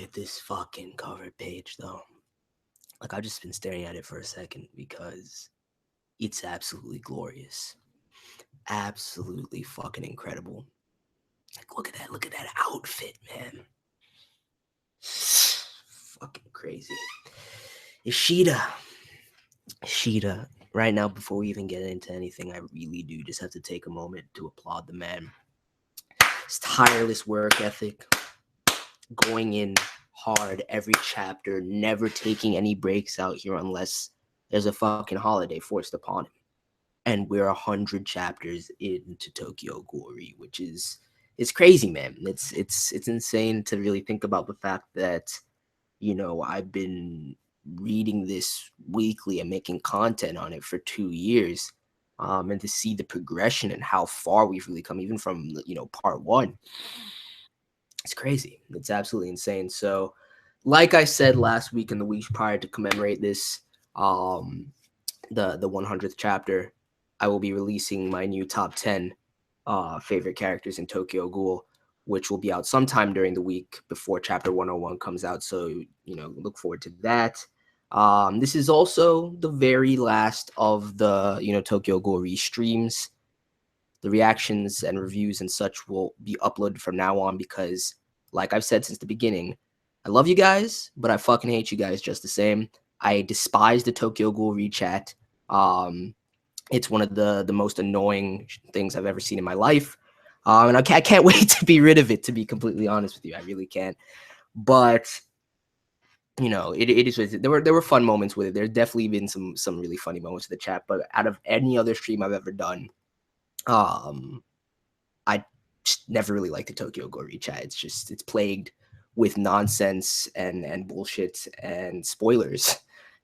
at this fucking cover page, though. Like, I've just been staring at it for a second because it's absolutely glorious. Absolutely fucking incredible. Like, look at that outfit, man. Fucking crazy. Ishida. Right now, before we even get into anything, I really do just have to take a moment to applaud the man. His tireless work ethic, going in hard every chapter, never taking any breaks out here unless there's a fucking holiday forced upon him. And we're 100 chapters into Tokyo Ghoul, which is it's crazy, man. It's insane to really think about the fact that, you know, I've been reading this weekly and making content on it for 2 years, and to see the progression and how far we've really come, even from, you know, part one. It's crazy. It's absolutely insane. So, like I said last week and the weeks prior to commemorate this, the 100th chapter, I will be releasing my new top 10 favorite characters in Tokyo Ghoul, which will be out sometime during the week before chapter 101 comes out. So, you know, look forward to that. This is also the very last of the, you know, Tokyo Ghoul streams. The reactions and reviews and such will be uploaded from now on because, like I've said since the beginning, I love you guys, but I fucking hate you guys just the same. I despise the Tokyo Ghoul chat. It's one of the most annoying things I've ever seen in my life. And I can't wait to be rid of it, to be completely honest with you. I really can't. But, you know, it is. There were fun moments with it. There's definitely been some really funny moments in the chat. But out of any other stream I've ever done, I just never really liked the Tokyo Ghoul chat. It's plagued with nonsense and bullshit and spoilers.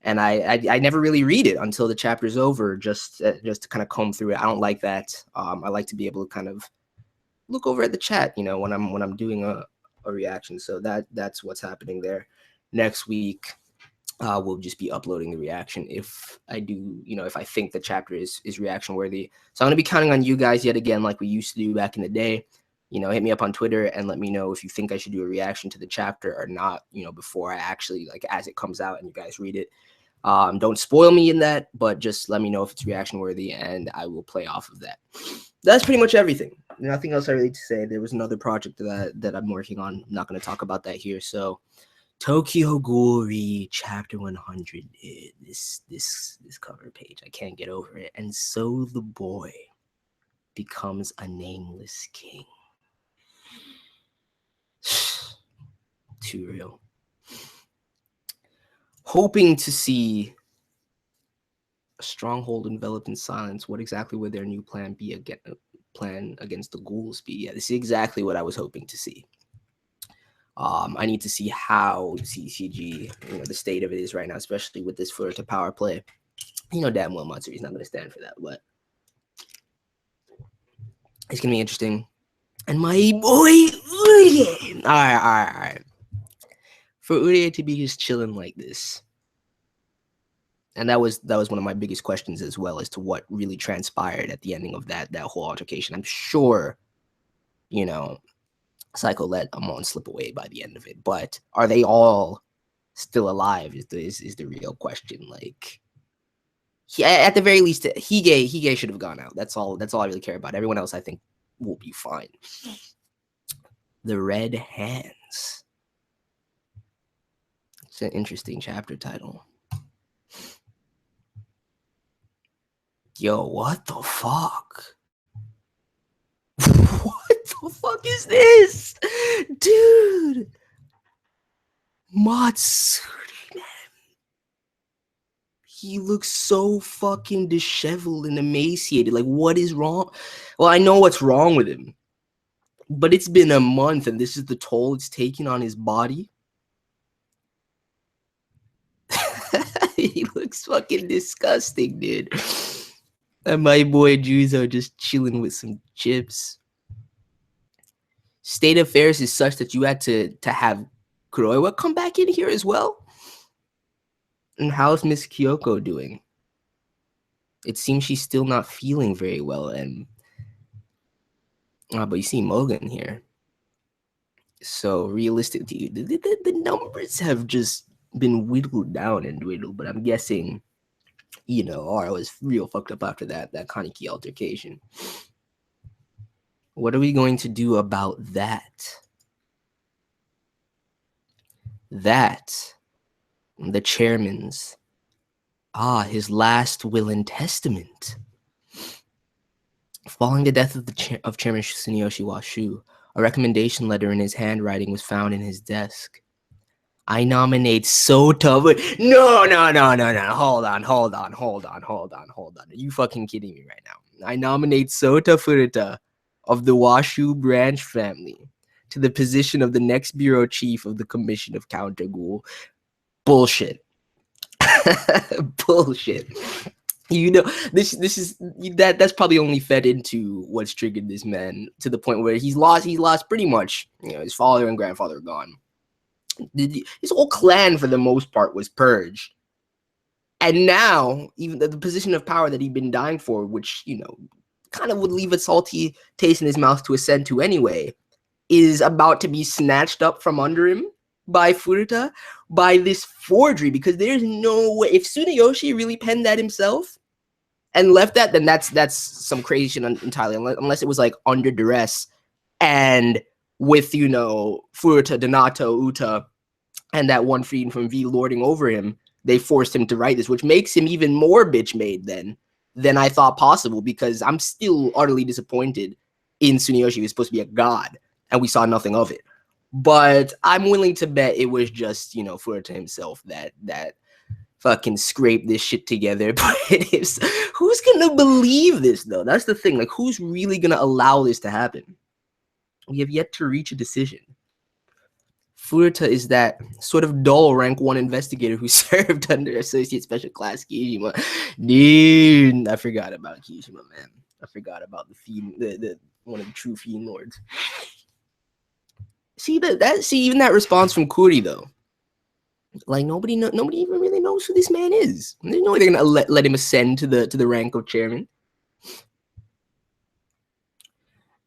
And I never really read it until the chapter's over, just to kind of comb through it. I don't like that. I like to be able to kind of look over at the chat, you know, when I'm doing a reaction. So that's what's happening there. Next week, we'll just be uploading the reaction if I do, you know, if I think the chapter is reaction worthy. So I'm gonna be counting on you guys yet again, like we used to do back in the day. You know, hit me up on Twitter and let me know if you think I should do a reaction to the chapter or not, you know, before I actually, like, as it comes out and you guys read it. Don't spoil me in that, but just let me know if it's reaction worthy and I will play off of that. That's pretty much everything. Nothing else I really to say. There was another project that I'm working on. I'm not going to talk about that here. So Tokyo Ghoul chapter 100. This cover page, I can't get over it. And so the boy becomes a nameless king. Too real. Hoping to see a stronghold enveloped in silence. What exactly would their new plan be plan against the ghouls be? Yeah, this is exactly what I was hoping to see. I need to see how CCG, you know, the state of it is right now, especially with this flirt to power play. You know damn well Matsuri's not going to stand for that, but it's going to be interesting. And my boy, Uri. All right. For Uri to be just chilling like this. And that was one of my biggest questions as well, as to what really transpired at the ending of that whole altercation. I'm sure, you know, Psycho let Amon slip away by the end of it, but are they all still alive? Is the real question. Like, at the very least, Hige should have gone out. That's all I really care about. Everyone else, I think, will be fine. The Red Hands. It's an interesting chapter title. Yo, what the fuck? What the fuck is this? Dude! Matsuri, man. He looks so fucking disheveled and emaciated. Like, what is wrong? Well, I know what's wrong with him. But it's been a month, and this is the toll it's taking on his body. He looks fucking disgusting, dude. And my boy Juzo just chilling with some chips. State affairs is such that you had to have Kuroiwa come back in here as well. And how's Miss Kyoko doing? It seems she's still not feeling very well. And but you see Mogan here. So realistically, the numbers have just been whittled down and dwindled. But I'm guessing, Aura was real fucked up after that Kaneki altercation. What are we going to do about that? That the chairman's his last will and testament. Following the death of Chairman Tsuneyoshi Washu, a recommendation letter in his handwriting was found in his desk. I nominate Sota. No. Hold on. Are you fucking kidding me right now? I nominate Sota Furuta of the Washu branch family to the position of the next bureau chief of the Commission of Counter Ghoul. Bullshit. Bullshit. This is that's probably only fed into what's triggered this man to the point where he's lost pretty much, his father and grandfather are gone. His whole clan for the most part was purged, and now even the position of power that he'd been dying for, which kind of would leave a salty taste in his mouth to ascend to anyway, is about to be snatched up from under him by Furuta by this forgery, because there's no way, if Tsuneyoshi really penned that himself and left that, then that's some crazy shit entirely, unless it was like under duress and with Furuta, Donato, Uta, and that one freedom from V lording over him, they forced him to write this, which makes him even more bitch made than I thought possible, because I'm still utterly disappointed in Tsuneyoshi. He was supposed to be a god, and we saw nothing of it. But I'm willing to bet it was just, Furuta himself that fucking scrape this shit together. But who's gonna believe this though? That's the thing. Like, who's really gonna allow this to happen? We have yet to reach a decision. Furuta is that sort of dull rank 1 investigator who served under Associate Special Class Kishima. Dude, I forgot about Kishima, man. I forgot about the one of the true fiend lords. See even that response from Kuri though. Like, nobody even really knows who this man is. There's no way they're gonna let him ascend to the rank of chairman.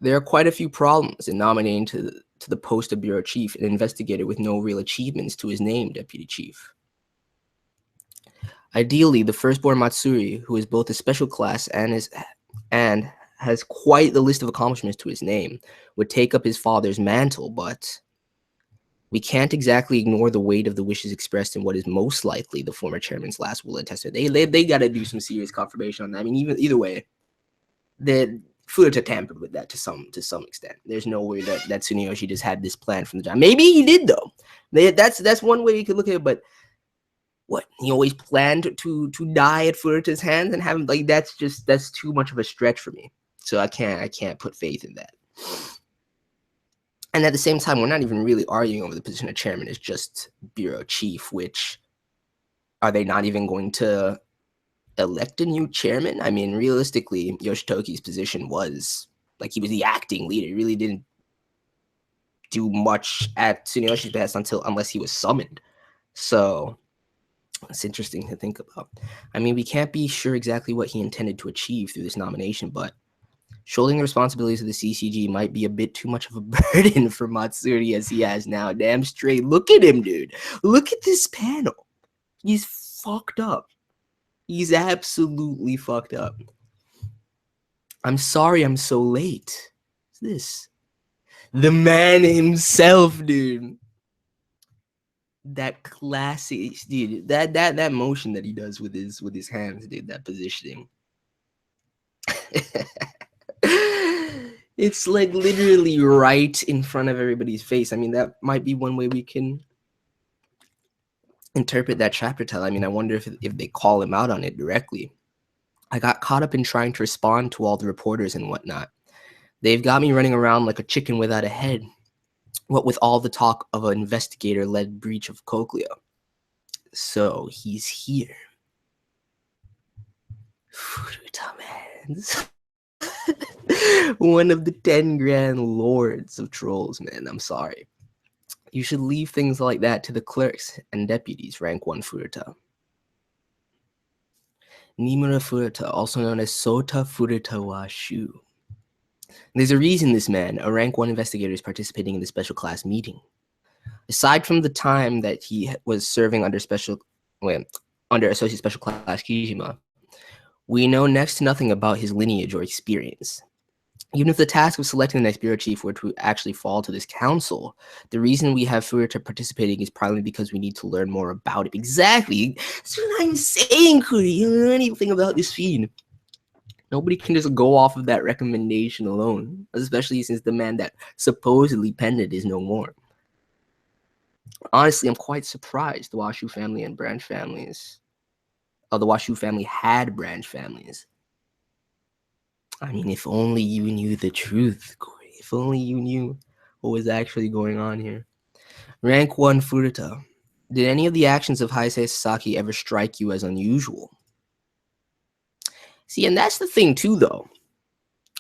There are quite a few problems in nominating to the post of bureau chief an investigator with no real achievements to his name, deputy chief. Ideally, the firstborn Matsuri, who is both a special class and has quite the list of accomplishments to his name, would take up his father's mantle, but we can't exactly ignore the weight of the wishes expressed in what is most likely the former chairman's last will and testament. They got to do some serious confirmation on that. I mean, either way, the Furuta tampered with that to some extent. There's no way that Tsuneyoshi just had this plan from the jump. Maybe he did though. That's one way you could look at it. But what, he always planned to die at Furuta's hands and have him, like, that's too much of a stretch for me. So I can't put faith in that. And at the same time, we're not even really arguing over the position of chairman. It's just bureau chief, which, are they not even going to elect a new chairman? I mean, realistically, Yoshitoki's position was, like, he was the acting leader. He really didn't do much at Tsuneyoshi's behest unless he was summoned. So it's interesting to think about. I mean, we can't be sure exactly what he intended to achieve through this nomination, but shouldering the responsibilities of the CCG might be a bit too much of a burden for Matsuri as he has now. Damn straight. Look at him, dude. Look at this panel. He's fucked up. He's absolutely fucked up. I'm sorry I'm so late. What's this? The man himself, dude. That classic, dude. That motion that he does with his hands, dude. That positioning. It's like literally right in front of everybody's face. I mean, that might be one way we can interpret that chapter title. I mean, I wonder if they call him out on it directly. I got caught up in trying to respond to all the reporters and whatnot. They've got me running around like a chicken without a head. What with all the talk of an investigator-led breach of Cochlea. So he's here. Furuta, man. One of the 10 grand lords of trolls, man. I'm sorry. You should leave things like that to the clerks and deputies, rank 1 Furuta. Nimura Furuta, also known as Sota Furuta Washu. There's a reason this man, a rank 1 investigator, is participating in the special class meeting. Aside from the time that he was serving under under Associate Special Class Kijima, we know next to nothing about his lineage or experience. Even if the task of selecting the next bureau chief were to actually fall to this council, the reason we have Furuta participating is probably because we need to learn more about it. Exactly. That's what I'm saying, Kuri. You don't know anything about this fiend. Nobody can just go off of that recommendation alone, especially since the man that supposedly penned it is no more. Honestly, I'm quite surprised the Washu family and branch families. The Washu family had branch families. I mean, if only you knew the truth, Corey. If only you knew what was actually going on here. Rank 1 Furuta. Did any of the actions of Heisei Sasaki ever strike you as unusual? See, and that's the thing too, though.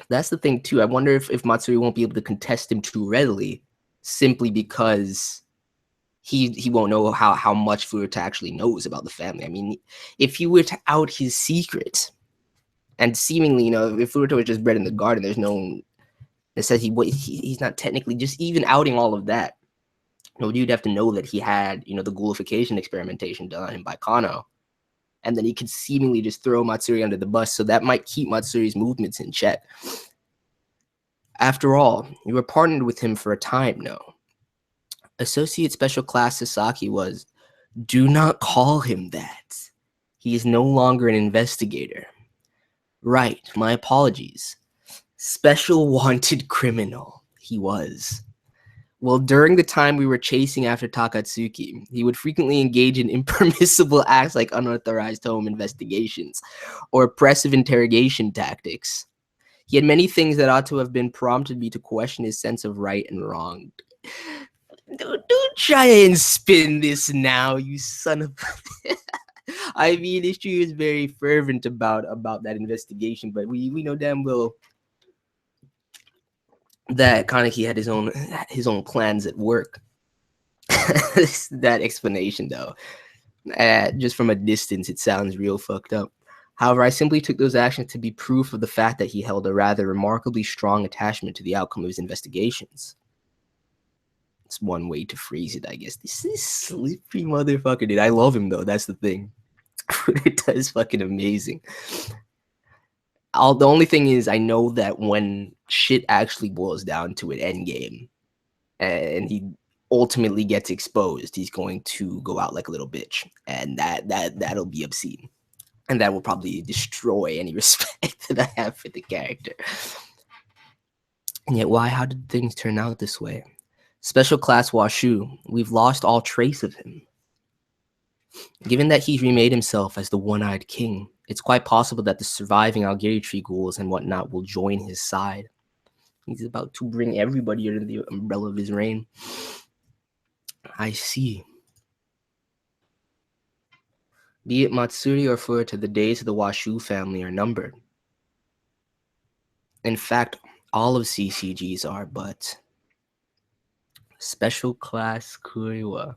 That's the thing too. I wonder if Matsuri won't be able to contest him too readily, simply because he won't know how much Furuta actually knows about the family. I mean, if he were to out his secret, and seemingly, if Furuta was just bred in the garden, there's no that says he's not technically just even outing all of that. You'd have to know that he had, the ghoulification experimentation done on him by Kano. And then he could seemingly just throw Matsuri under the bus, so that might keep Matsuri's movements in check. After all, you were partnered with him for a time now. Associate Special Class Sasaki was, do not call him that. He is no longer an investigator. Right, my apologies. Special wanted criminal, he was. Well, during the time we were chasing after Takatsuki, he would frequently engage in impermissible acts like unauthorized home investigations or oppressive interrogation tactics. He had many things that ought to have been prompted me to question his sense of right and wrong. Don't try and spin this now, you son of... I mean, Ishida is very fervent about that investigation, but we know damn well that Kaneki had his own plans at work. That explanation, though, just from a distance, it sounds real fucked up. However, I simply took those actions to be proof of the fact that he held a rather remarkably strong attachment to the outcome of his investigations. It's one way to phrase it, I guess. This is sleepy motherfucker, dude. I love him, though. That's the thing. It is fucking amazing. The only thing is, I know that when shit actually boils down to an end game, and he ultimately gets exposed, he's going to go out like a little bitch, and that'll be obscene, and that will probably destroy any respect that I have for the character. And yet, how did things turn out this way? Special Class Washu, we've lost all trace of him. Given that he remade himself as the One-Eyed King, it's quite possible that the surviving Algeri tree ghouls and whatnot will join his side. He's about to bring everybody under the umbrella of his reign. I see. Be it Matsuri or Furuta, the days of the Washu family are numbered. In fact, all of CCGs are, but Special Class Kuriwa,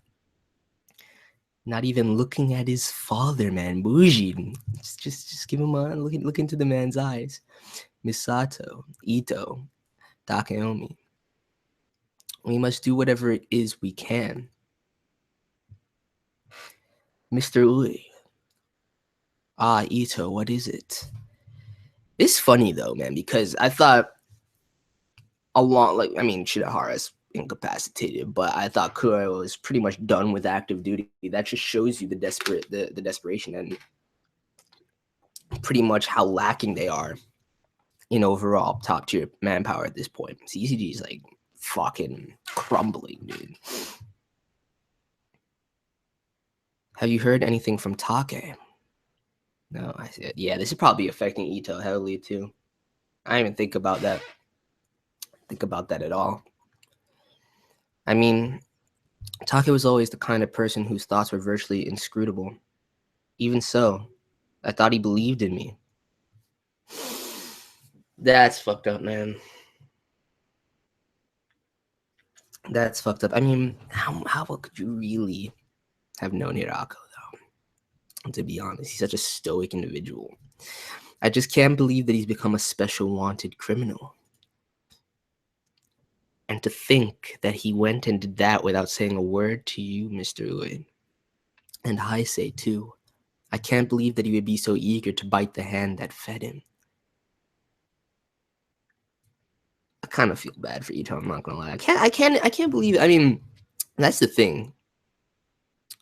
not even looking at his father, man. Bougie. Just give him a look into the man's eyes. Misato, Ito, Takeomi. We must do whatever it is we can. Mr. Ui. Ah, Ito, what is it? It's funny though, man, because I thought Shidahara's incapacitated, but I thought Kuro was pretty much done with active duty. That just shows you the desperation and pretty much how lacking they are in overall top tier manpower at this point. CCG is like fucking crumbling, dude. Have you heard anything from Take? No, I said, yeah, this is probably affecting Ito heavily too. I didn't even think about that at all. I mean, Take was always the kind of person whose thoughts were virtually inscrutable. Even so, I thought he believed in me. That's fucked up, man. That's fucked up. I mean, how could you really have known Hirako, though? To be honest, he's such a stoic individual. I just can't believe that he's become a special wanted criminal. And to think that he went and did that without saying a word to you, Mr. Ui. And I say too, I can't believe that he would be so eager to bite the hand that fed him. I kind of feel bad for Ito, I'm not gonna lie. I can't believe, I mean, that's the thing.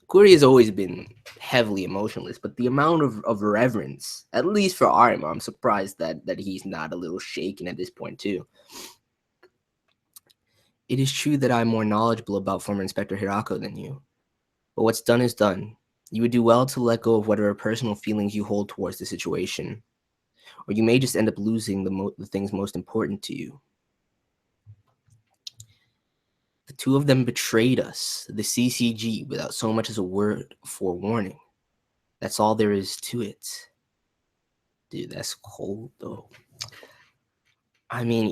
Kuri has always been heavily emotionless, but the amount of reverence, at least for Arima, I'm surprised that he's not a little shaken at this point too. It is true that I'm more knowledgeable about former Inspector Hirako than you, but what's done is done. You would do well to let go of whatever personal feelings you hold towards the situation, or you may just end up losing the things most important to you. The two of them betrayed us, the CCG, without so much as a word of forewarning. That's all there is to it. Dude, that's cold, though. I mean,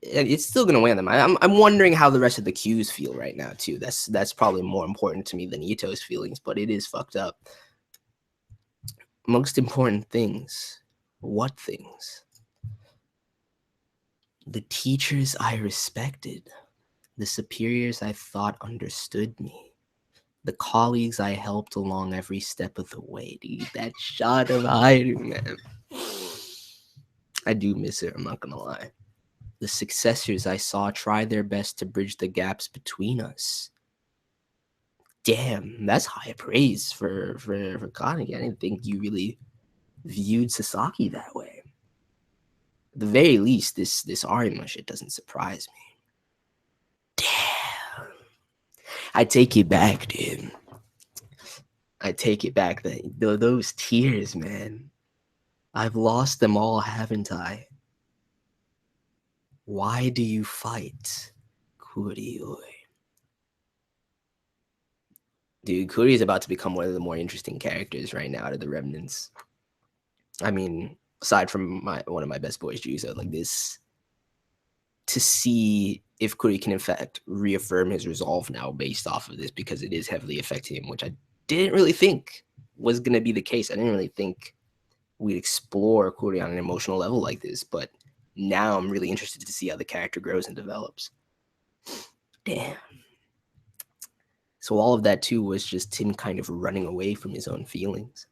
it's still gonna win them. I'm wondering how the rest of the Qs feel right now too. That's probably more important to me than Ito's feelings, but it is fucked up. Most important things. What things? The teachers I respected, the superiors I thought understood me, the colleagues I helped along every step of the way. Dude, that shot of Hairu, man. I do miss her, I'm not gonna lie. The successors I saw try their best to bridge the gaps between us. Damn, that's high praise for Kaneki. I didn't think you really viewed Sasaki that way. At the very least, this Arima shit doesn't surprise me. Damn. I take it back, dude. I take it back. Those tears, man. I've lost them all, haven't I? Why do you fight, Kurioi? Dude, Kuri is about to become one of the more interesting characters right now out of the Remnants. I mean, aside from one of my best boys, Juzo, like this, to see if Kuri can in fact reaffirm his resolve now based off of this, because it is heavily affecting him, which I didn't really think was going to be the case. I didn't really think we'd explore Kuri on an emotional level like this, but now I'm really interested to see how the character grows and develops. Damn. So all of that too was just him kind of running away from his own feelings.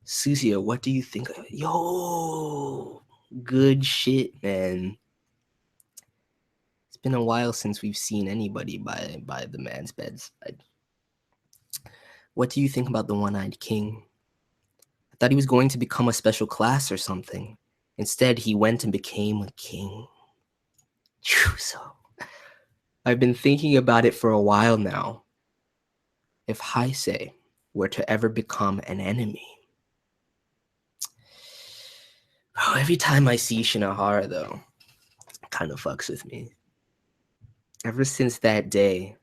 Suzuya, what do you think? Yo, good shit, man. It's been a while since we've seen anybody by the man's bedside. What do you think about the One-Eyed King? I thought he was going to become a special class or something. Instead, he went and became a king. So, I've been thinking about it for a while now. If Heisei were to ever become an enemy. Oh, every time I see Shinohara, though, it kind of fucks with me. Ever since that day,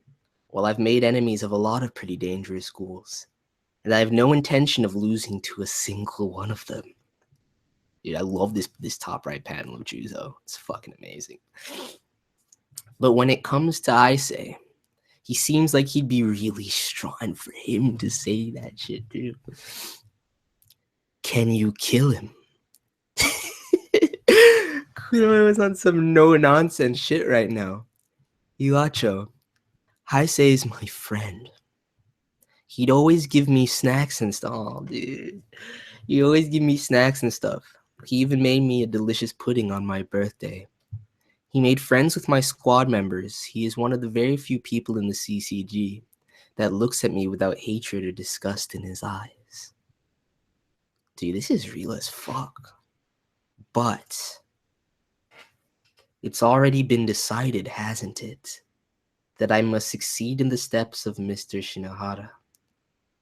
well, I've made enemies of a lot of pretty dangerous schools, and I have no intention of losing to a single one of them. Dude, I love this top right panel of Juzo. It's fucking amazing. But when it comes to Issei, he seems like he'd be really strong for him to say that shit, dude. Can you kill him? Kunoe was on some no-nonsense shit right now. Iwacho, Heisei is my friend. He'd always give me snacks and stuff. Oh, dude. He'd always give me snacks and stuff. He even made me a delicious pudding on my birthday. He made friends with my squad members. He is one of the very few people in the CCG that looks at me without hatred or disgust in his eyes. Dude, this is real as fuck. But it's already been decided, hasn't it, that I must succeed in the steps of Mr. Shinohara.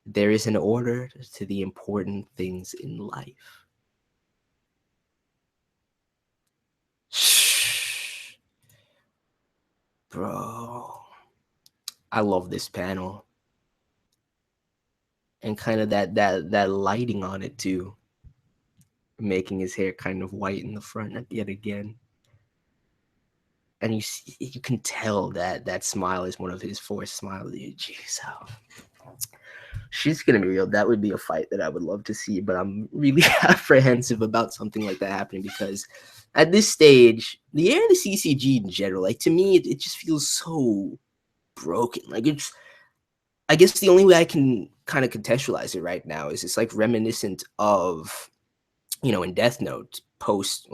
There is an order to the important things in life. Shh. Bro. I love this panel. And kind of that lighting on it too. Making his hair kind of white in the front yet again. And you can tell that smile is one of his forced smiles. Jeez, She's gonna be real. That would be a fight that I would love to see, but I'm really apprehensive about something like that happening because at this stage, the air of the CCG in general, like to me, it just feels so broken. Like it's, I guess the only way I can kind of contextualize it right now is it's like reminiscent of, you know, in Death Note, post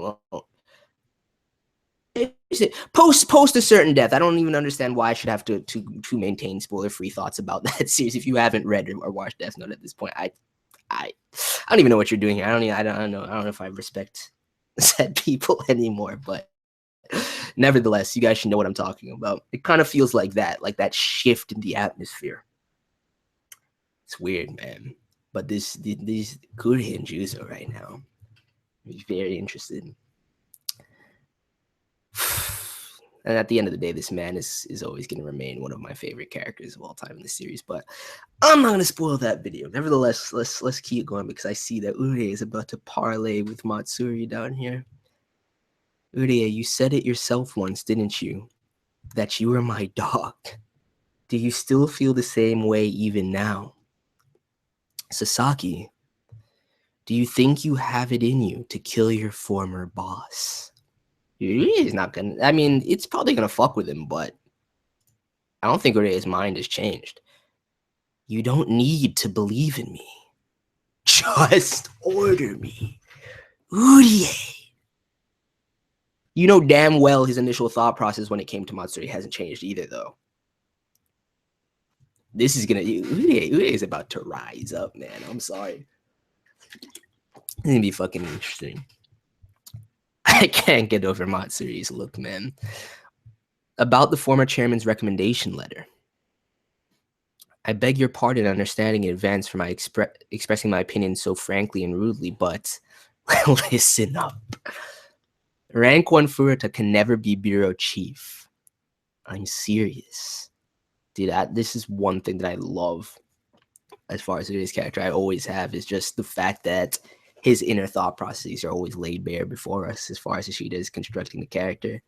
a certain death. I don't even understand why I should have to maintain spoiler-free thoughts about that series. If you haven't read or watched Death Note at this point, I don't even know what you're doing here. I don't know if I respect said people anymore, but nevertheless, you guys should know what I'm talking about. It kind of feels like that shift in the atmosphere. It's weird, man. But these Kuri and Juzo right now, I'm very interested. And at the end of the day, this man is always going to remain one of my favorite characters of all time in the series. But I'm not going to spoil that video. Nevertheless, let's keep going because I see that Ure is about to parlay with Matsuri down here. Ure, you said it yourself once, didn't you? That you were my dog. Do you still feel the same way even now? Sasaki, do you think you have it in you to kill your former boss? He's not gonna. I mean, it's probably gonna fuck with him, but I don't think Ure's mind has changed. You don't need to believe in me. Just order me. Ure. You know damn well his initial thought process when it came to Matsuri hasn't changed either, though. This is gonna. Ure is about to rise up, man. I'm sorry. It's gonna be fucking interesting. I can't get over Matsuri's look, man. About the former chairman's recommendation letter. I beg your pardon understanding in advance for my expressing my opinion so frankly and rudely, but listen up. Rank 1 Furuta can never be bureau chief. I'm serious. Dude, this is one thing that I love as far as his character. I always have is just the fact that his inner thought processes are always laid bare before us as far as Ishida is constructing the character.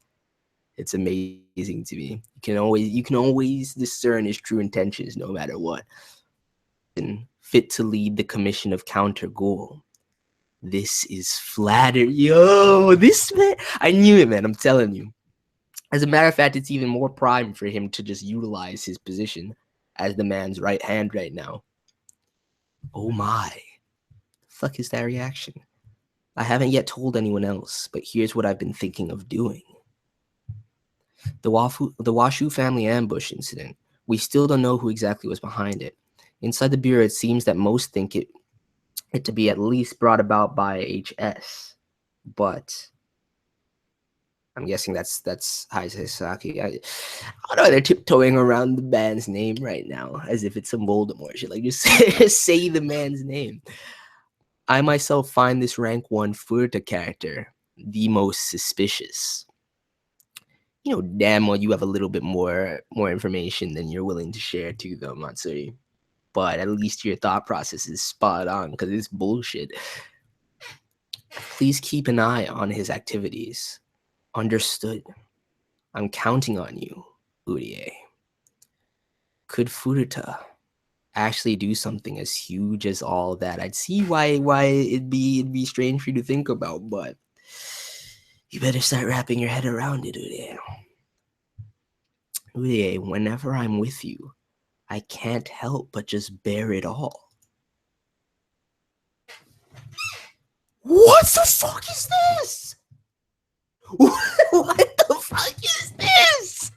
It's amazing to me. You can always discern his true intentions no matter what. And fit to lead the commission of Counter Ghoul. This is flattered. Yo, this man, I knew it, man. I'm telling you. As a matter of fact, it's even more prime for him to just utilize his position as the man's right hand right now. Oh my. The fuck is that reaction? I haven't yet told anyone else, but here's what I've been thinking of doing. The Washu family ambush incident. We still don't know who exactly was behind it. Inside the bureau, it seems that most think it to be at least brought about by HS, but I'm guessing that's Sasaki. I don't know. They're tiptoeing around the man's name right now as if it's some Voldemort shit. Like just say the man's name. I myself find this rank 1 Furuta character the most suspicious. You know damn well you have a little bit more information than you're willing to share to them, Matsuri. But at least your thought process is spot on because it's bullshit. Please keep an eye on his activities. Understood. I'm counting on you, Ure. Could Furuta actually do something as huge as all that? I'd see why it'd be strange for you to think about, but you better start wrapping your head around it, Ure. Ure, whenever I'm with you, I can't help but just bear it all. What the fuck is this? What the fuck is this?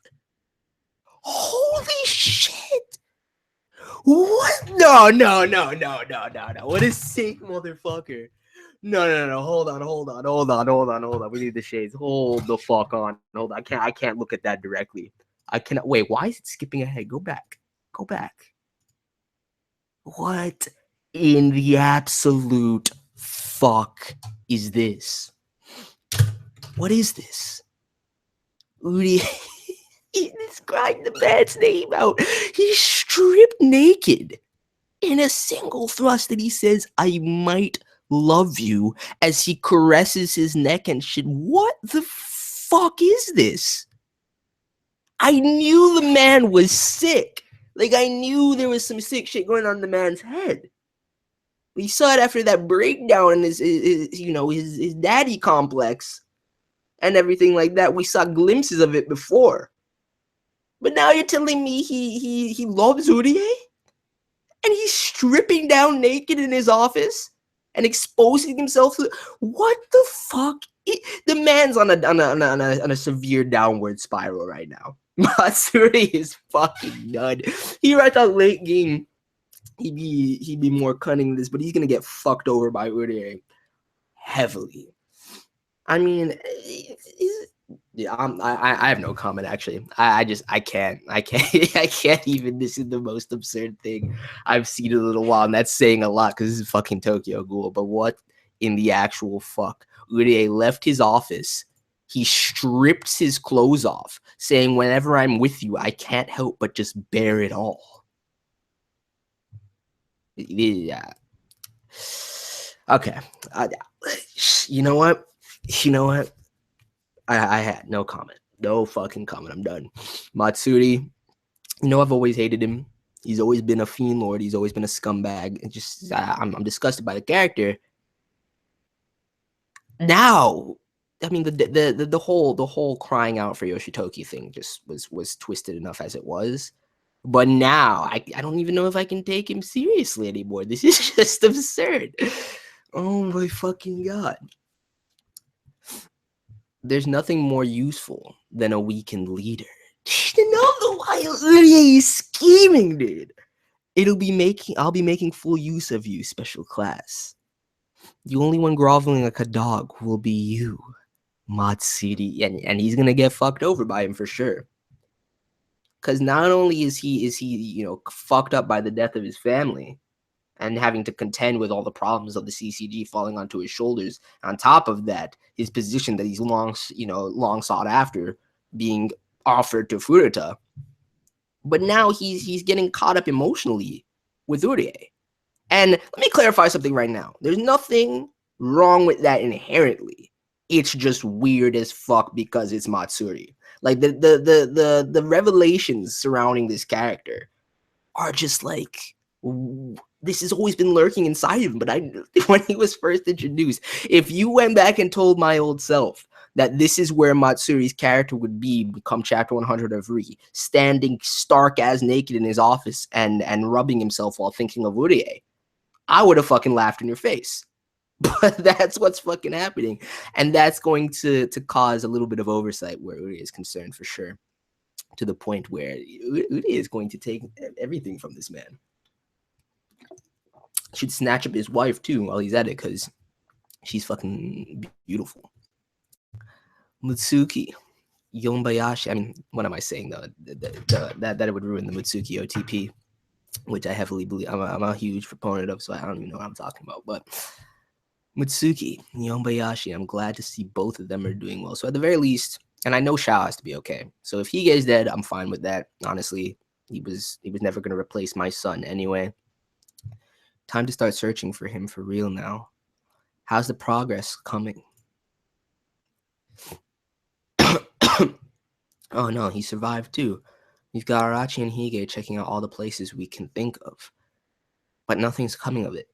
Holy shit! What? No. What a sick motherfucker. No. Hold on. We need the shades. Hold the fuck on. Hold on. I can't look at that directly. I cannot. Wait, why is it skipping ahead? Go back. What in the absolute fuck is this? What is this? Uri, he described the man's name out. He's stripped naked in a single thrust that he says, I might love you, as he caresses his neck and shit. What the fuck is this? I knew the man was sick, Like, I knew there was some sick shit going on in the man's head. We saw it after that breakdown in his daddy complex and everything like that. We saw glimpses of it before. But now you're telling me he loves Urie? And he's stripping down naked in his office and exposing himself to what the fuck? The man's on a severe downward spiral right now. Matsuri is fucking done. Here I thought late game he'd be more cunning than this, but he's gonna get fucked over by Urie heavily. I mean, yeah, I have no comment actually. I can't I can't even. This is the most absurd thing I've seen in a little while, and that's saying a lot because this is fucking Tokyo Ghoul. But what in the actual fuck? Urie left his office. He strips his clothes off, saying, "Whenever I'm with you, I can't help but just bear it all." Yeah. Okay. You know what? You know what? I had no comment. No fucking comment. I'm done. Matsuri, I've always hated him. He's always been a fiend lord. He's always been a scumbag. And just I'm disgusted by the character. Now, I mean the whole crying out for Yoshitoki thing just was twisted enough as it was. But now I don't even know if I can take him seriously anymore. This is just absurd. Oh my fucking god. There's nothing more useful than a weakened leader. No, why Urie is scheming, dude. I'll be making full use of you, special class. The only one groveling like a dog will be you, Matsuri, and he's gonna get fucked over by him for sure. Because not only is he fucked up by the death of his family and having to contend with all the problems of the CCG falling onto his shoulders. On top of that, his position that he's long sought after being offered to Furuta. But now he's getting caught up emotionally with Urie. And let me clarify something right now. There's nothing wrong with that inherently. It's just weird as fuck because it's Matsuri. Like the revelations surrounding this character are just like, this has always been lurking inside of him. But when he was first introduced, if you went back and told my old self that this is where Matsuri's character would be become chapter 100 of Ri, standing stark as naked in his office and rubbing himself while thinking of Urie, I would have fucking laughed in your face. But that's what's fucking happening. And that's going to cause a little bit of oversight where Urie is concerned for sure. To the point where Urie is going to take everything from this man. Should snatch up his wife too while he's at it because she's fucking beautiful. Mutsuki, Yonbayashi. I mean, what am I saying though? That it would ruin the Mutsuki OTP, which I heavily believe. I'm a huge proponent of, so I don't even know what I'm talking about. But Mutsuki, Yonbayashi, I'm glad to see both of them are doing well. So at the very least, and I know Shao has to be okay. So if he gets dead, I'm fine with that. Honestly, he was never going to replace my son anyway. Time to start searching for him for real now. How's the progress coming? Oh no, he survived too. We've got Arachi and Hige checking out all the places we can think of. But nothing's coming of it.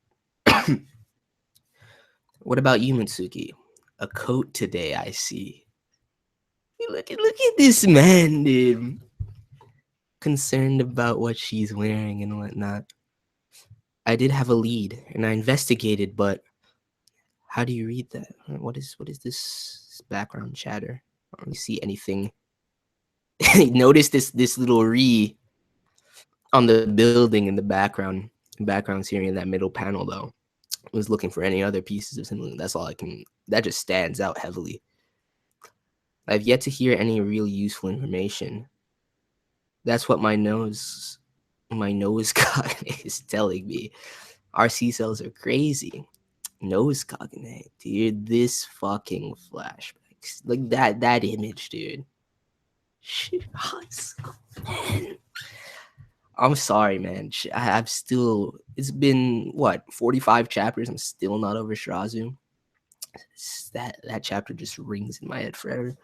What about you, Mutsuki? A coat today, I see. Look at this man, dude. Concerned about what she's wearing and whatnot. I did have a lead, and I investigated, but how do you read that? What is this background chatter? I don't really see anything. Notice this little re on the building in the background here in that middle panel though. I was looking for any other pieces of something. That's all I can. That just stands out heavily. I've yet to hear any real useful information. That's what my nose cognate is telling me. Our C cells are crazy. Nose cognate, dude. This fucking flashbacks, like that image, dude. Shit, man. I'm sorry, man. I've still. It's been what 45 chapters. I'm still not over Shirazu. That chapter just rings in my head forever.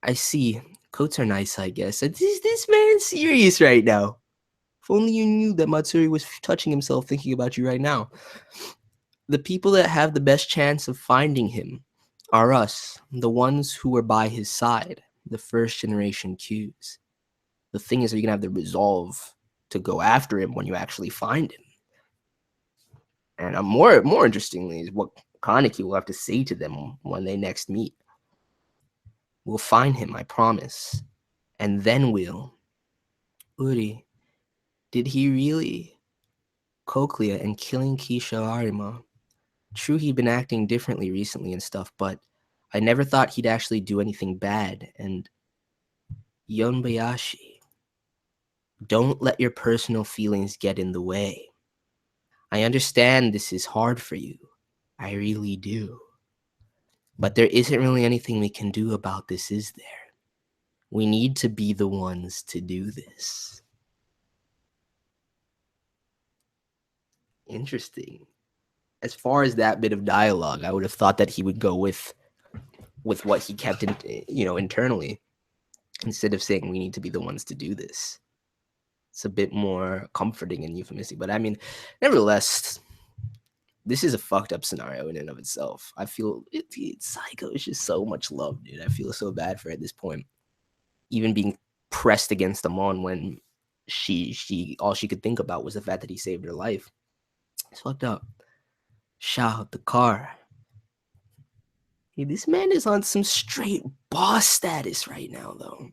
I see. Coats are nice, I guess. This man's serious right now. If only you knew that Matsuri was touching himself thinking about you right now. The people that have the best chance of finding him are us, the ones who are by his side, the first generation Qs. The thing is, are you going to have the resolve to go after him when you actually find him? And more interestingly is what Kaneki will have to say to them when they next meet. We'll find him, I promise. And then we'll... Uri, did he really? Cochlea and killing Kisha Arima. True, he'd been acting differently recently and stuff, but I never thought he'd actually do anything bad. And Yonbayashi, don't let your personal feelings get in the way. I understand this is hard for you. I really do. But there isn't really anything we can do about this, is there? We need to be the ones to do this. Interesting. As far as that bit of dialogue, I would have thought that he would go with what he kept internally, instead of saying we need to be the ones to do this. It's a bit more comforting and euphemistic, but I mean, nevertheless, this is a fucked up scenario in and of itself. I feel Psycho is just so much love, dude. I feel so bad for her at this point, even being pressed against him on when she all she could think about was the fact that he saved her life. It's fucked up. Shout the car. Hey, this man is on some straight boss status right now, though.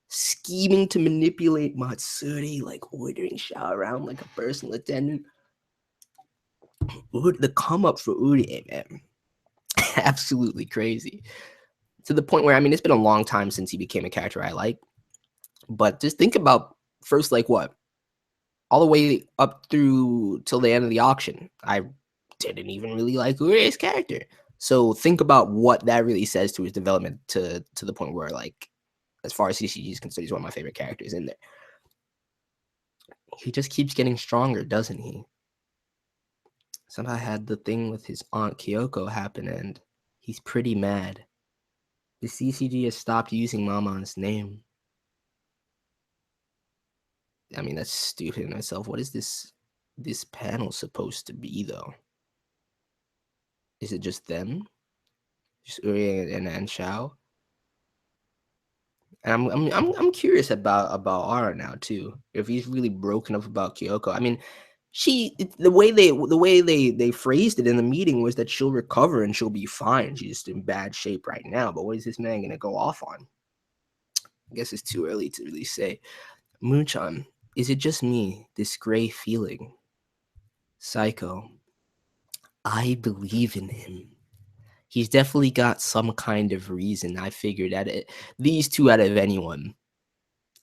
Scheming to manipulate Matsuri, like ordering Shao around like a personal attendant. The come up for Uri, man, absolutely crazy. To the point where, I mean, it's been a long time since he became a character I like. But just think about first, like what? All the way up through till the end of the auction. I didn't even really like Uri's character. So think about what that really says to his development to the point where, like, as far as CCG is concerned, he's one of my favorite characters in there. He just keeps getting stronger, doesn't he? Somehow had the thing with his aunt Kyoko happen, and he's pretty mad. The CCG has stopped using Mamon's name. I mean, that's stupid in itself. What is this panel supposed to be, though? Is it just them? Just Uri and Shao? And I'm curious about Ara now too. If he's really broken up about Kyoko. I mean, the way they phrased it in the meeting was that she'll recover and she'll be fine. She's just in bad shape right now. But what is this man gonna go off on? I guess it's too early to really say. Muchan, is it just me? This gray feeling? Psycho. I believe in him. He's definitely got some kind of reason. I figured that these two out of anyone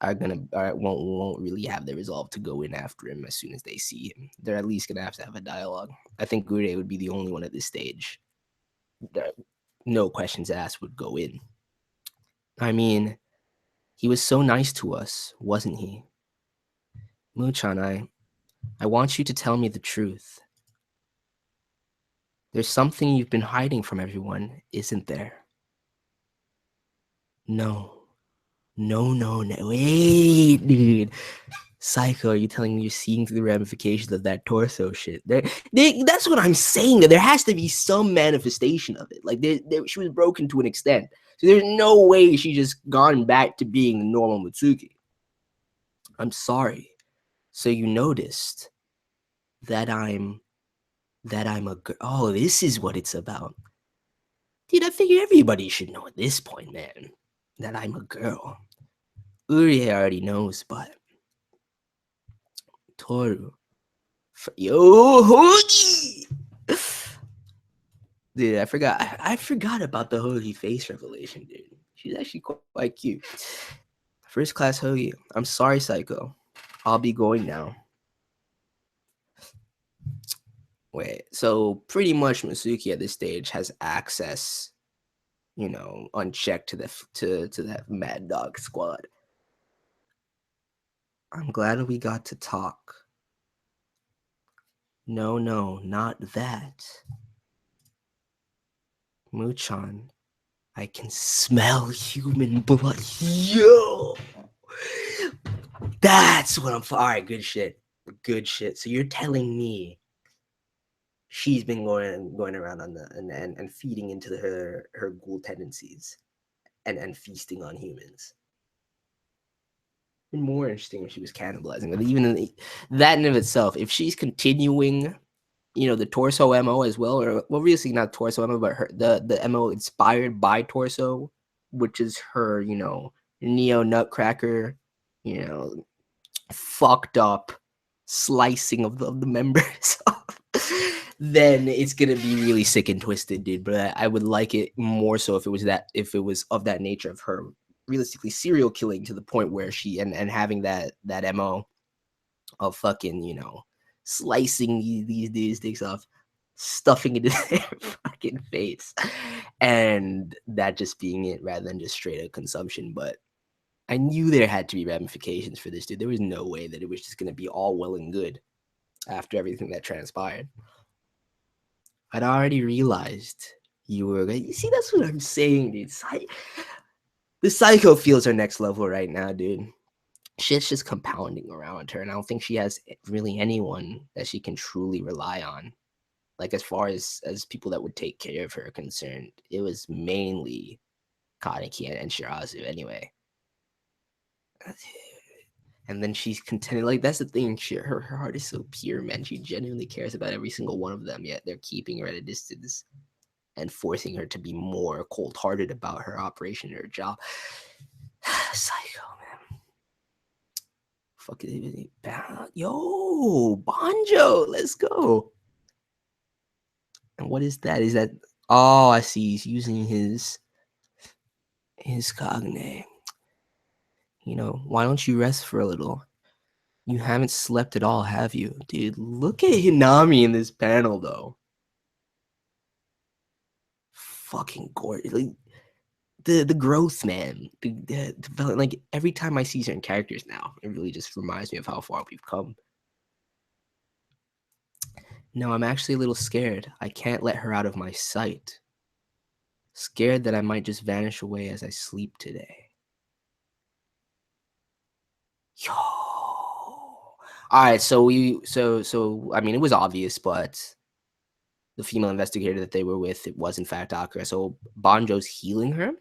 won't really have the resolve to go in after him as soon as they see him. They're at least gonna have to have a dialogue. I think Gure would be the only one at this stage that, no questions asked, would go in. I mean, he was so nice to us, wasn't he? Muchan, I want you to tell me the truth. There's something you've been hiding from everyone, isn't there? No. Wait, dude. Psycho, are you telling me you're seeing through the ramifications of that torso shit? That's what I'm saying. That there has to be some manifestation of it. Like, she was broken to an extent. So there's no way she just gone back to being the normal Mutsuki. I'm sorry. So you noticed that I'm a girl. Oh, this is what it's about. Dude, I figure everybody should know at this point, man, that I'm a girl. Uri already knows, but Toru. Yo, Hoagie! Dude, I forgot about the Hoagie face revelation, dude. She's actually quite cute. First class Hoagie. I'm sorry, Psycho. I'll be going now. Wait, so pretty much Mutsuki at this stage has access, unchecked to that Mad Dog squad. I'm glad we got to talk. No, not that. Muchan, I can smell human blood. Yo! That's what I'm for. All right, good shit. Good shit. So you're telling me she's been going around on the and feeding into her ghoul tendencies and feasting on humans. Been more interesting if she was cannibalizing. But even that in of itself, if she's continuing, the torso MO as well, or well, obviously not torso MO, but the MO inspired by torso, which is her, neo nutcracker, fucked up slicing of the members. Then it's gonna be really sick and twisted, dude. But I would like it more so if it was of that nature of her realistically serial killing to the point where she and having that MO of fucking, slicing these dicks off, stuffing it in their fucking face, and that just being it rather than just straight up consumption. But I knew there had to be ramifications for this, dude. There was no way that it was just gonna be all well and good after everything that transpired. I'd already realized you were. You see, that's what I'm saying, dude. The psycho feels are next level right now, dude. Shit's just compounding around her, and I don't think she has really anyone that she can truly rely on. Like as far as people that would take care of her are concerned, it was mainly Kaneki and Shirazu anyway. And then she's contented. Like that's the thing. Her heart is so pure, man. She genuinely cares about every single one of them. Yet they're keeping her at a distance and forcing her to be more cold-hearted about her operation, her job. Psycho, man. Fuck it, yo, Banjo, let's go. And what is that? Is that? Oh, I see. He's using his cognate. Why don't you rest for a little? You haven't slept at all, have you, dude? Look at Hinami in this panel, though. Fucking gorgeous. Like, the growth, man. The like every time I see certain characters now, it really just reminds me of how far we've come. No, I'm actually a little scared. I can't let her out of my sight. Scared that I might just vanish away as I sleep today. Yo. All right, so I mean, it was obvious, but the female investigator that they were with, it was in fact Akira. So Banjo's healing her.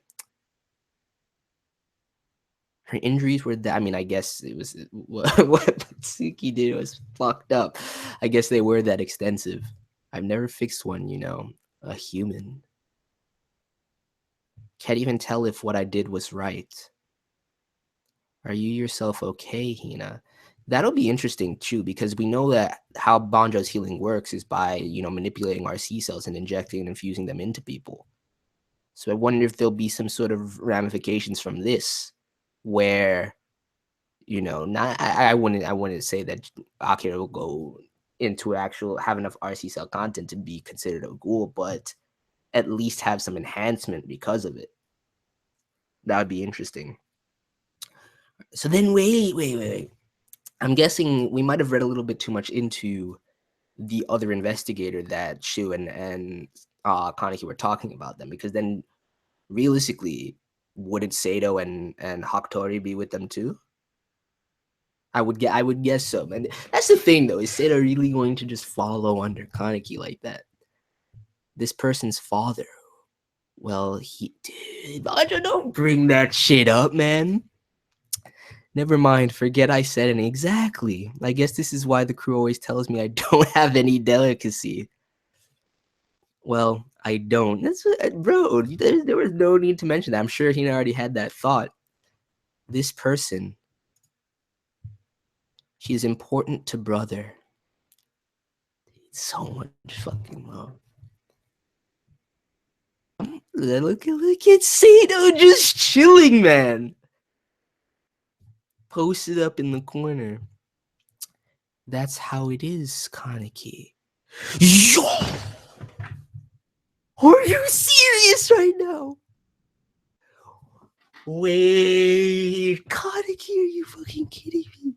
Her injuries were that. I mean, I guess it was what Mutsuki did was fucked up. I guess they were that extensive. I've never fixed one, a human. Can't even tell if what I did was right. Are you yourself okay, Hina? That'll be interesting too, because we know that how Banjo's healing works is by, manipulating RC cells and injecting and infusing them into people. So I wonder if there'll be some sort of ramifications from this, where, not I wouldn't say that Akira will go into have enough RC cell content to be considered a ghoul, but at least have some enhancement because of it. That would be interesting. So then wait. I'm guessing we might have read a little bit too much into the other investigator that Shu and Kaneki were talking about them, because then realistically, wouldn't Sato and Hakutori be with them too? I would guess so, man. That's the thing though, is Sato really going to just follow under Kaneki like that? This person's father. Well, dude, Banjo, don't bring that shit up, man. Never mind, forget I said any. Exactly. I guess this is why the crew always tells me I don't have any delicacy. Well, I don't. That's what, bro, there was no need to mention that. I'm sure he already had that thought. This person, she's important to brother. So much fucking love. Look at Sato just chilling, man. Posted up in the corner. That's how it is, Kaneki. Yo! Are you serious right now? Wait, Kaneki, are you fucking kidding me?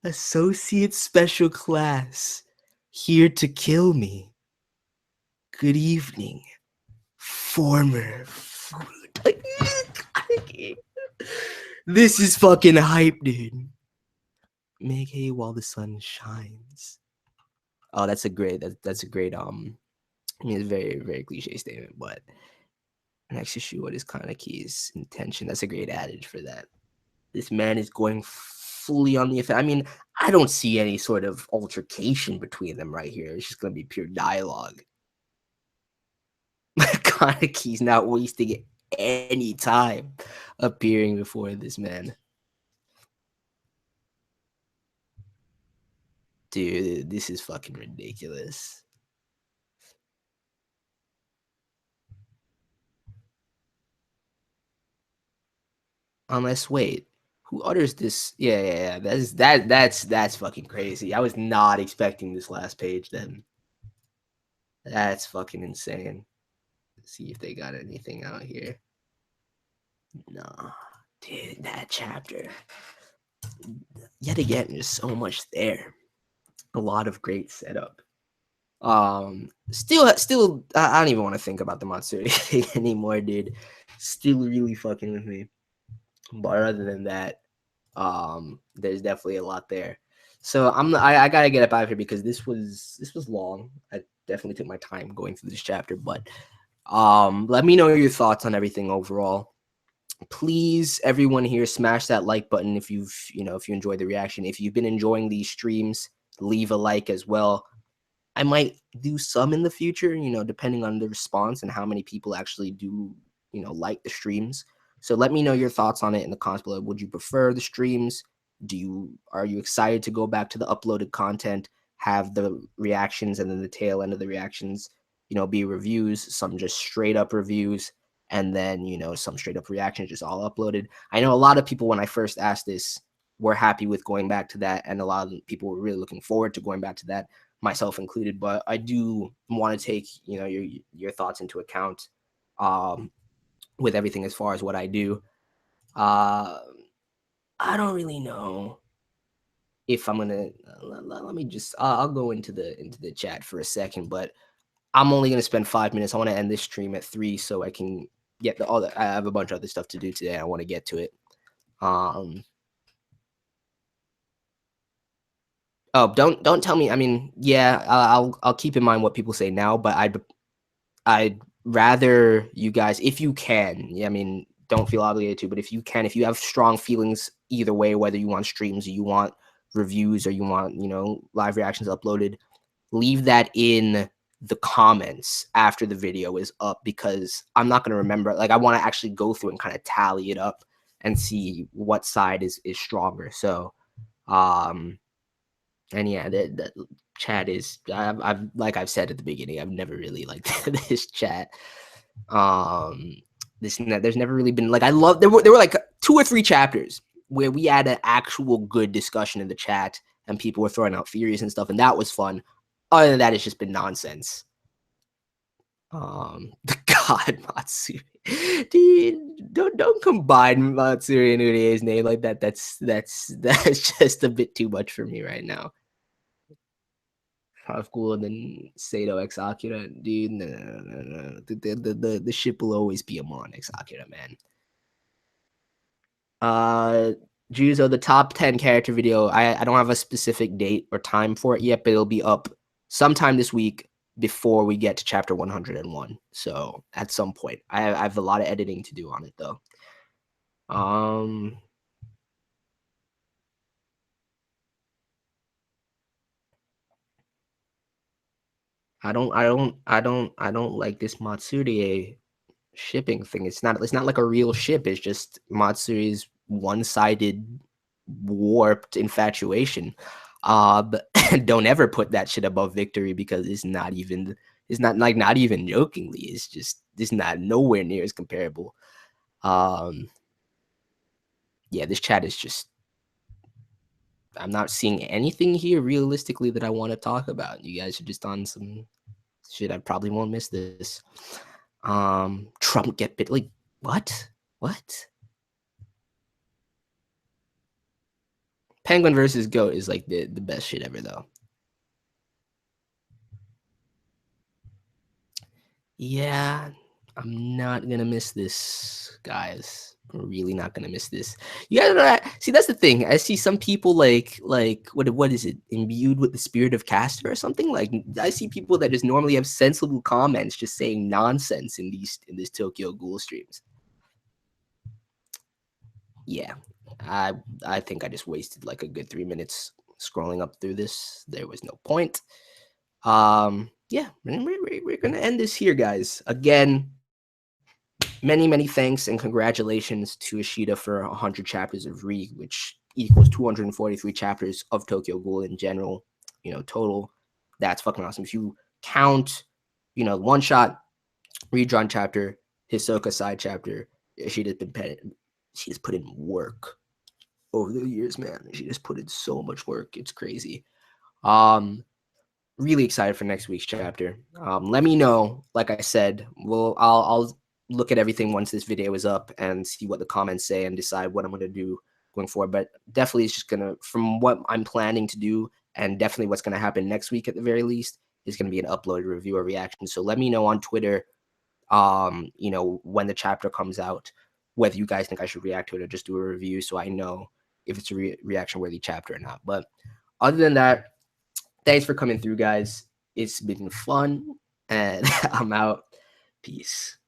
Associate special class, here to kill me. Good evening, former food. This is fucking hype, dude. Make hay while the sun shines. Oh, that's a great. That's a great. I mean, it's a very very cliche statement, but next issue, what is Kaneki's intention? That's a great adage for that. This man is going fully on the offense. I mean, I don't see any sort of altercation between them right here. It's just going to be pure dialogue. Kaneki's not wasting any time appearing before this man. Dude, this is fucking ridiculous. Unless, wait, who utters this? Yeah. That's fucking crazy. I was not expecting this last page. Then that's fucking insane. Let's see if they got anything out here. No, dude, that chapter. Yet again, there's so much there. A lot of great setup. Still, I don't even want to think about the Matsuri thing anymore, dude. Still really fucking with me. But other than that, there's definitely a lot there. So I gotta get up out of here because this was long. I definitely took my time going through this chapter, but let me know your thoughts on everything overall. Please, everyone here, smash that like button if you've if you enjoyed the reaction. If you've been enjoying these streams, leave a like as well. I might do some in the future, depending on the response and how many people actually do, like the streams. So let me know your thoughts on it in the comments below. Would you prefer the streams? Are you excited to go back to the uploaded content, have the reactions, and then the tail end of the reactions, be reviews, some just straight up reviews, and then, some straight up reactions just all uploaded. I know a lot of people, when I first asked this, were happy with going back to that, and a lot of people were really looking forward to going back to that, myself included. But I do want to take your thoughts into account with everything as far as what I do. I don't really know if I'm gonna let me just I'll go into the chat for a second, but I'm only gonna spend 5 minutes. I want to end this stream at 3 so I can get I have a bunch of other stuff to do today. I want to get to it. Oh, don't tell me. I mean, yeah, I'll keep in mind what people say now, but I'd rather you guys, if you can, I mean, don't feel obligated to, but if you can, if you have strong feelings either way, whether you want streams or you want reviews or you want, live reactions uploaded, leave that in the comments after the video is up, because I'm not going to remember. Like, I want to actually go through and kind of tally it up and see what side is stronger. So, and yeah, the chat is I've like I've said at the beginning, I've never really liked this chat. There's never really been, like, I love there were like 2 or 3 chapters where we had an actual good discussion in the chat and people were throwing out theories and stuff, and that was fun. Other than that, it's just been nonsense. The god Matsuri. Dude, don't combine Matsuri and Urie's name like that. That's just a bit too much for me right now. Of cool, and then Sato X Akira, dude. No. The ship will always be Amon X Akira, man. Juzo, the top 10 character video. I don't have a specific date or time for it yet, but it'll be up sometime this week before we get to chapter 101. So at some point, I have a lot of editing to do on it though. I don't like this Matsuri shipping thing. It's not like a real ship. It's just Matsuri's one-sided warped infatuation. But don't ever put that shit above victory, because it's not even jokingly. It's not nowhere near as comparable. Yeah, this chat is just, I'm not seeing anything here realistically that I want to talk about. You guys are just on some shit. I probably won't miss this. Trump get bit. Like, what? Penguin versus Goat is like the best shit ever though. Yeah, I'm not gonna miss this, guys. I'm really not gonna miss this. You guys are not, see, that's the thing. I see some people like what is it? Imbued with the spirit of caster or something? Like I see people that just normally have sensible comments just saying nonsense in this Tokyo Ghoul streams. Yeah. I I think I just wasted like a good 3 minutes scrolling up through this. There was no point. Yeah, we're gonna end this here, guys. Again, many thanks and congratulations to Ishida for 100 chapters of Re, which equals 243 chapters of Tokyo Ghoul in general, total. That's fucking awesome. If you count, one shot, redrawn chapter, Hisoka side chapter, Ishida's she just put in work over the years, man. She just put in so much work. It's crazy. Um, really excited for next week's chapter. Let me know. Like I said, I'll look at everything once this video is up and see what the comments say and decide what I'm gonna do going forward. But definitely, it's just gonna, from what I'm planning to do, and definitely what's gonna happen next week at the very least, is gonna be an uploaded review or reaction. So let me know on Twitter, when the chapter comes out, whether you guys think I should react to it or just do a review, so I know if it's a reaction worthy chapter or not. But other than that, thanks for coming through, guys. It's been fun, and I'm out. Peace.